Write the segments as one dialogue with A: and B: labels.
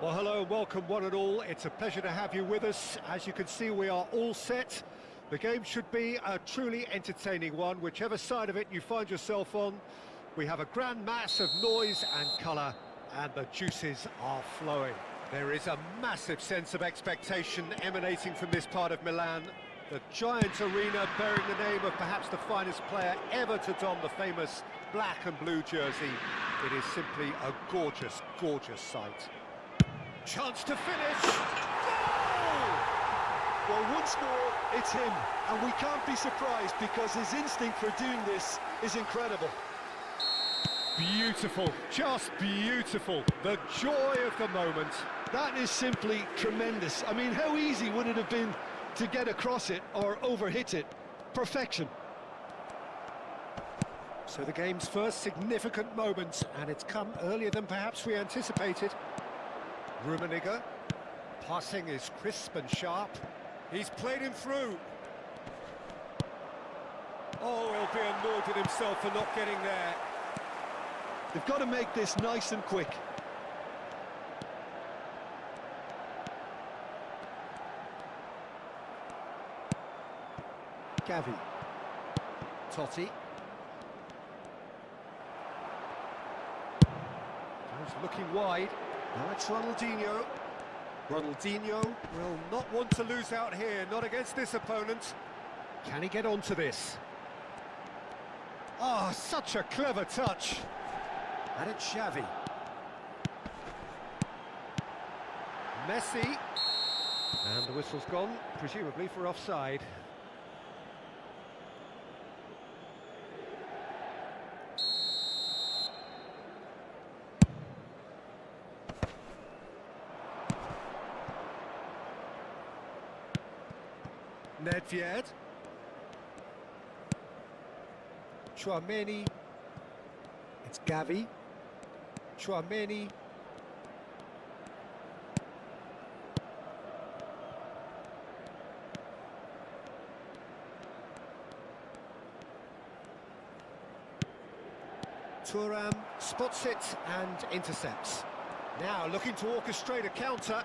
A: Well, hello and welcome one and all. It's a pleasure to have you with us. As you can see, we are all set. The game should be a truly entertaining one, whichever side of it you find yourself on. We have a grand mass of noise and colour, and the juices are flowing. There is a massive sense of expectation emanating from this part of Milan. The giant arena bearing the name of perhaps the finest player ever to don the famous black and blue jersey. It is simply a gorgeous, gorgeous sight. Chance to finish! Goal!
B: Well, once more, it's him, and we can't be surprised because his instinct for doing this is incredible.
A: Beautiful, just beautiful. The joy of the moment.
B: That is simply tremendous. I mean, how easy would it have been to get across it or overhit it? Perfection.
A: So the game's first significant moment, and it's come earlier than perhaps we anticipated. Rummenigge, passing is crisp and sharp. He's played him through. Oh, he'll be annoyed with himself for not getting there.
B: They've got to make this nice and quick.
A: Gavi. Totti. He's looking wide. Now it's Ronaldinho. Ronaldinho will not want to lose out here, not against this opponent. Can he get onto this? Ah, such a clever touch. And it's Xavi. Messi. And the whistle's gone, presumably for offside. Nedved. Tchouaméni. It's Gavi. Tchouaméni. Thuram spots it and intercepts. Now looking to orchestrate a counter.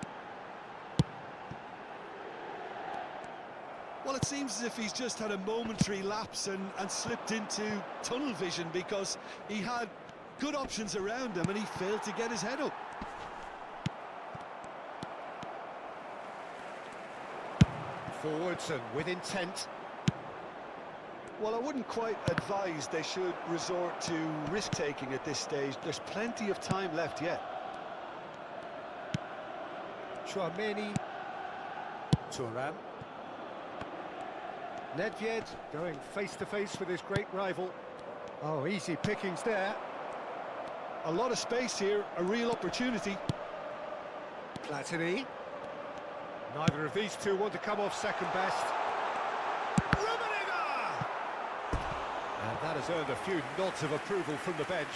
B: Well, it seems as if he's just had a momentary lapse and slipped into tunnel vision because he had good options around him and he failed to get his head up.
A: Forwards and with intent.
B: Well, I wouldn't quite advise they should resort to risk-taking at this stage. There's plenty of time left yet.
A: Tchouaméni. Thuram. Nedved going face-to-face with his great rival. Oh, easy pickings there.
B: A lot of space here, a real opportunity.
A: Platini. Neither of these two want to come off second best. Rummenigge! And that has earned a few nods of approval from the bench.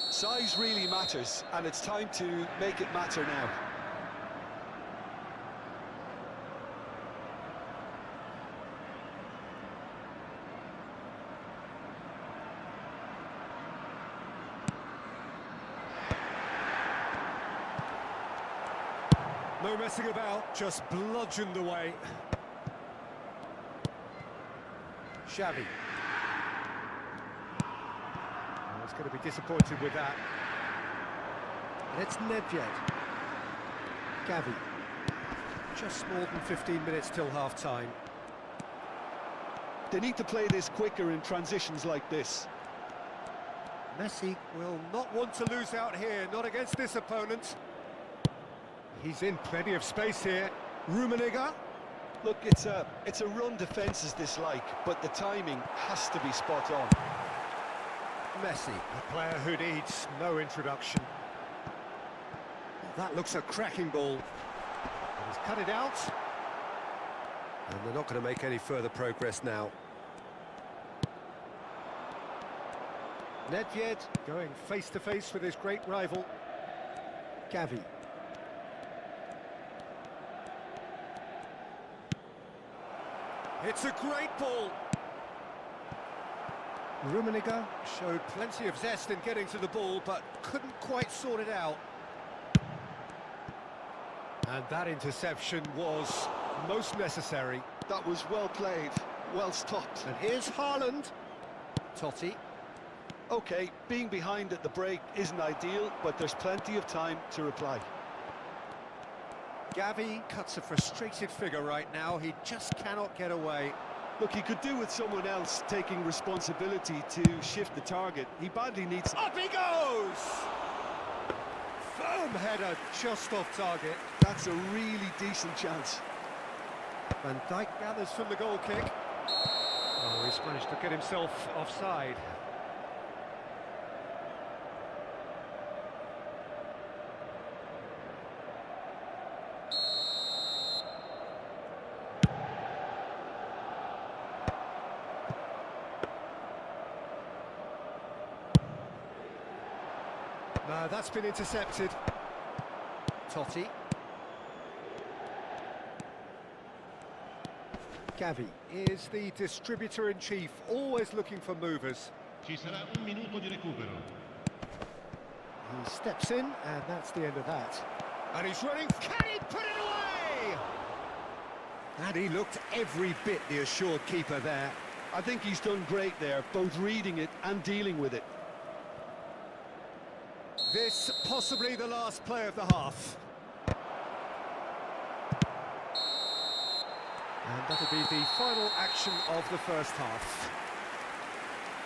B: Size really matters, and it's time to make it matter now.
A: No messing about, just bludgeoned away. Xavi. He's going to be disappointed with that. And it's Nedved. Gavi. Just more than 15 minutes till half-time.
B: They need to play this quicker in transitions like this.
A: Messi will not want to lose out here, not against this opponent. He's in plenty of space here. Rummenigge.
B: Look, it's a run defence is dislike, but the timing has to be spot on.
A: Messi, a player who needs no introduction. That looks a cracking ball. And he's cut it out. And they're not going to make any further progress now. Nedved going face-to-face with his great rival. Gavi. It's a great ball. Rummenigge showed plenty of zest in getting to the ball, but couldn't quite sort it out. And that interception was most necessary.
B: That was well played, well stopped.
A: And here's Haaland. Totti.
B: OK, being behind at the break isn't ideal, but there's plenty of time to reply.
A: Gavi cuts a frustrated figure right now. He just cannot get away.
B: Look, he could do with someone else taking responsibility to shift the target. He badly needs...
A: Up he goes! Firm header, just off target.
B: That's a really decent chance.
A: Van Dijk gathers from the goal kick. Oh, he's managed to get himself offside. No, that's been intercepted. Totti. Gavi is the distributor-in-chief, always looking for movers.
C: Ci sarà un minuto di recupero.
A: He steps in, and that's the end of that. And he's running. Can he put it away? And he looked every bit the assured keeper there.
B: I think he's done great there, both reading it and dealing with it.
A: This possibly the last play of the half. And that'll be the final action of the first half.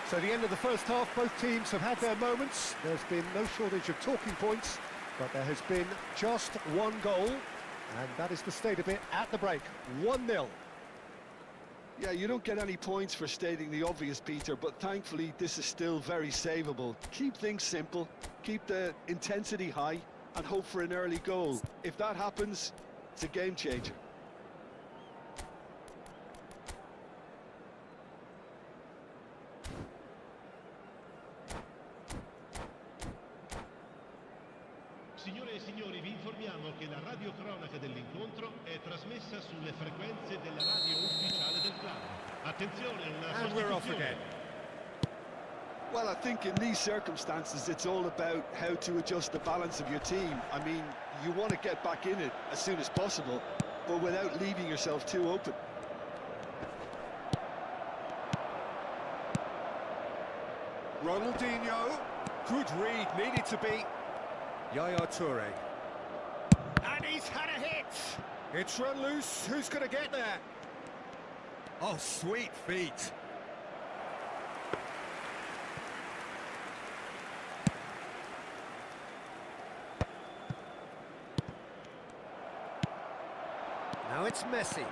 A: So the end of the first half, both teams have had their moments. There's been no shortage of talking points, but there has been just one goal, and that is the state of it at the break. 1-0.
B: Yeah, you don't get any points for stating the obvious, Peter, but thankfully this is still very savable. Keep things simple, keep the intensity high, and hope for an early goal. If that happens, it's a game changer.
C: Signore e signori, vi informiamo che la radiocronaca dell'incontro è trasmessa sulle frequenze della radio ufficiale del club. Attenzione, una
A: And we're off again.
B: Well, I think in these circumstances it's all about how to adjust the balance of your team. I mean, you want to get back in it as soon as possible, but without leaving yourself too open.
A: Ronaldinho, good read, needed to be. Yaya Toure. And he's had a hit! It's run loose, who's going to get there? Oh, sweet feet. Now it's Messi.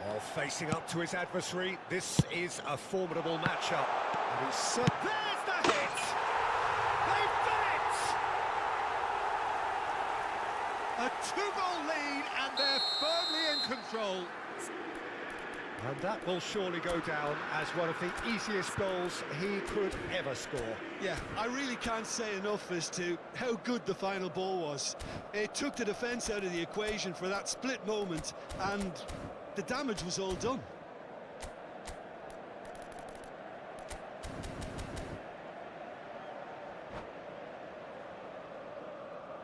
A: Oh, facing up to his adversary, this is a formidable matchup. And he's... There's the hit! They've done it! A two-goal lead, and they're firmly in control. And that will surely go down as one of the easiest goals he could ever score.
B: Yeah, I really can't say enough as to how good the final ball was. It took the defence out of the equation for that split moment, and the damage was all done.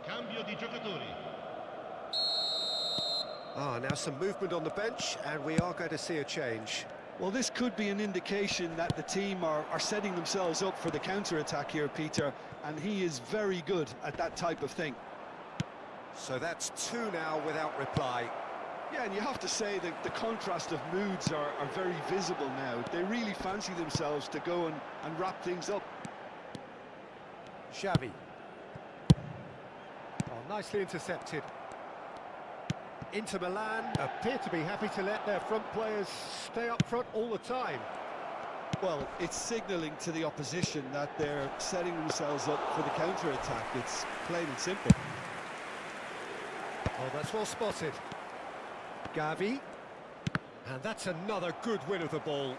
C: Cambio di giocatori.
A: Now some movement on the bench, and we are going to see a change.
B: Well, this could be an indication that the team are setting themselves up for the counter-attack here, Peter, and he is very good at that type of thing.
A: So that's two now without reply.
B: Yeah, and you have to say that the contrast of moods are very visible now. They really fancy themselves to go and wrap things up.
A: Xavi. Oh, nicely intercepted. Inter Milan appear to be happy to let their front players stay up front all the time.
B: Well, it's signalling to the opposition that they're setting themselves up for the counter-attack. It's plain and simple.
A: Oh, that's well spotted. Gavi. And that's another good win of the ball.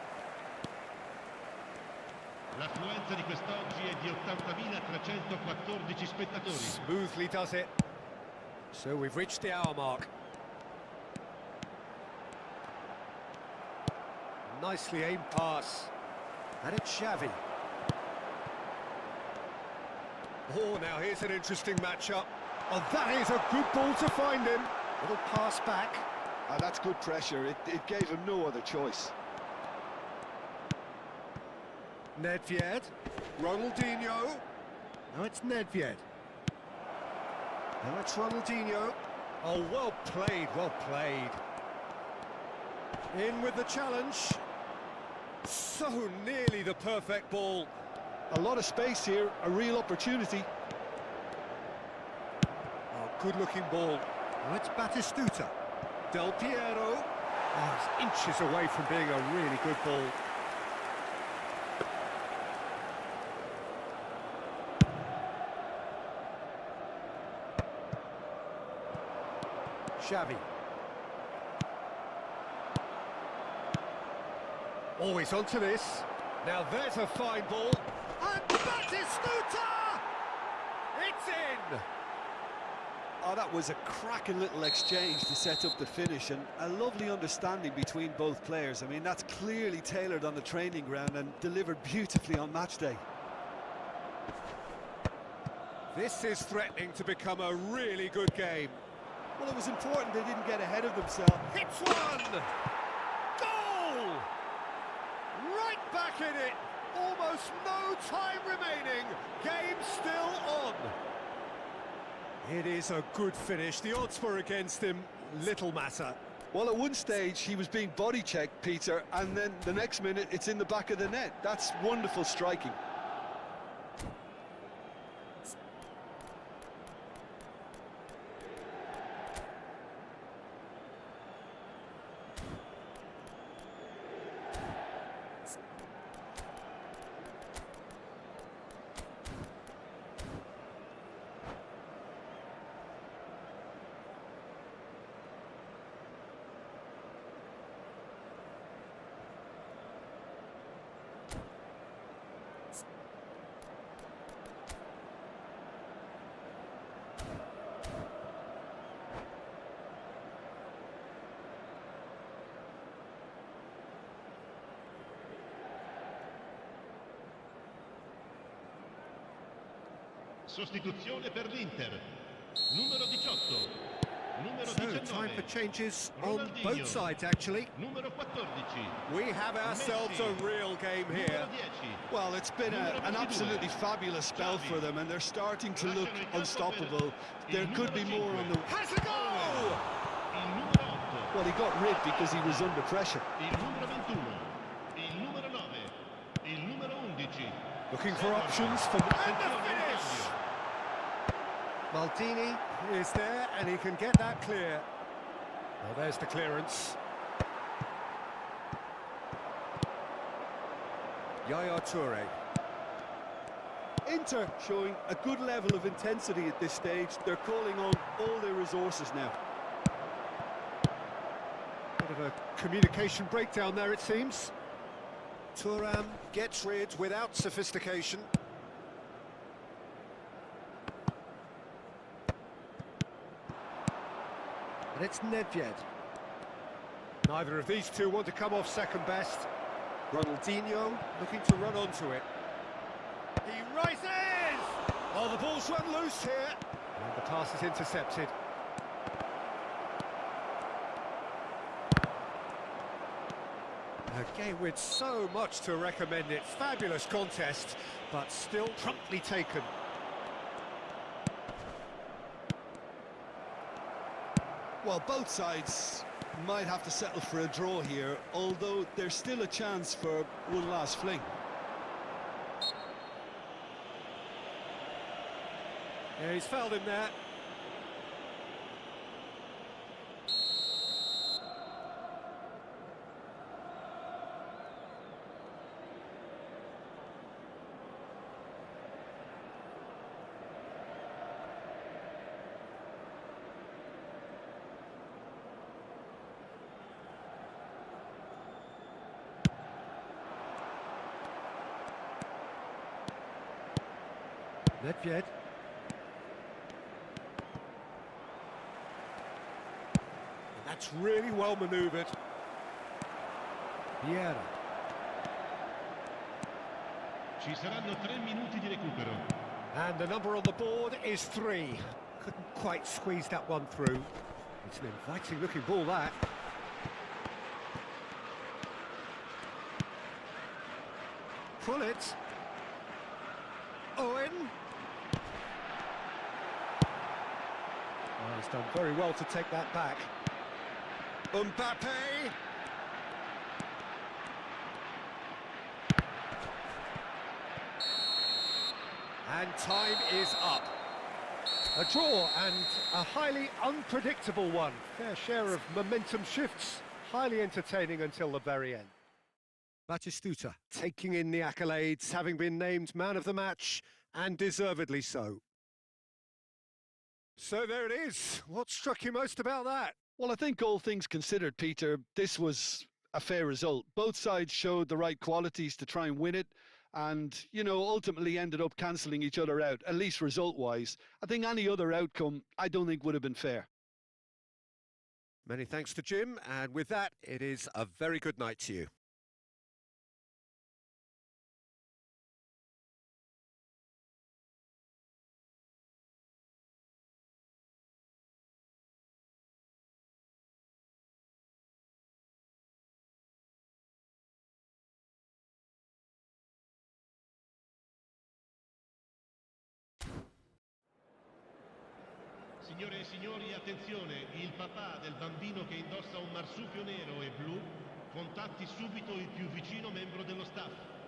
C: L'affluenza di quest'oggi è di 80.314 spettatori.
A: Smoothly does it. So we've reached the hour mark. nicely aimed pass. And it's Xavi. Oh, now here's an interesting matchup. Oh, that is a good ball to find him. Little pass back.
B: That's good pressure. It gave him no other choice.
A: Nedved. Ronaldinho. Now it's Nedved. Now it's Ronaldinho. Oh, well played, well played. In with the challenge. So nearly the perfect ball.
B: A lot of space here, a real opportunity.
A: Oh, good-looking ball. Now it's Batistuta. Del Piero. Oh, it's inches away from being a really good ball. Xavi. Always onto this. Now there's a fine ball. And Batistuta! It's in!
B: Oh, that was a cracking little exchange to set up the finish, and a lovely understanding between both players. I mean, that's clearly tailored on the training ground and delivered beautifully on match day.
A: This is threatening to become a really good game.
B: Well, it was important they didn't get ahead of themselves.
A: Hits one! Goal! Right back in it! Almost no time remaining. Game still on. It is a good finish. The odds were against him. Little matter.
B: Well, at one stage he was being body checked, Peter, and then the next minute it's in the back of the net. That's wonderful striking.
C: Sostituzione per l'Inter. Numero 18. Numero
A: So,
C: 19.
A: time for changes on
C: Ronaldinho.
A: both sides, actually.
C: Numero 14.
A: We have ourselves a real game here.
C: Numero 10.
B: Well, it's been an absolutely fabulous spell for them, and they're starting to look unstoppable. There could be more on the...
A: Has a goal!
C: Il numero 8.
B: Well, he got rid because he was under pressure.
C: Il numero 21. Il numero 9. Il numero 11.
A: Looking for options for... And the finish! Maldini is there, and he can get that clear. Well, there's the clearance. Yaya Toure.
B: Inter showing a good level of intensity at this stage. They're calling on all their resources now.
A: Bit of a communication breakdown there, it seems. Thuram gets rid without sophistication. And it's Nedved. Neither of these two want to come off second best. Ronaldinho looking to run onto it. He rises! Oh, the ball's run loose here. And the pass is intercepted. A game with so much to recommend it. Fabulous contest, but still promptly taken.
B: Well, both sides might have to settle for a draw here, although there's still a chance for one last fling.
A: Yeah, he's fouled him there. Nedved. That's really well manoeuvred. Vieira.
C: Ci saranno 3 minuti di recupero.
A: And the number on the board is 3. Couldn't quite squeeze that one through. It's an inviting looking ball, that. Pull it. Owen. Oh, he's done very well to take that back. Mbappe. And time is up. A draw and a highly unpredictable one. Fair share of momentum shifts. Highly entertaining until the very end. Batistuta taking in the accolades, having been named man of the match, and deservedly so. So there it is. What struck you most about that?
B: Well, I think all things considered, Peter, this was a fair result. Both sides showed the right qualities to try and win it and, you know, ultimately ended up cancelling each other out, at least result-wise. I think any other outcome, I don't think would have been fair.
A: Many thanks to Jim, and with that, it is a very good night to you.
C: Signore e signori, attenzione, il papà del bambino che indossa un marsupio nero e blu contatti subito il più vicino membro dello staff.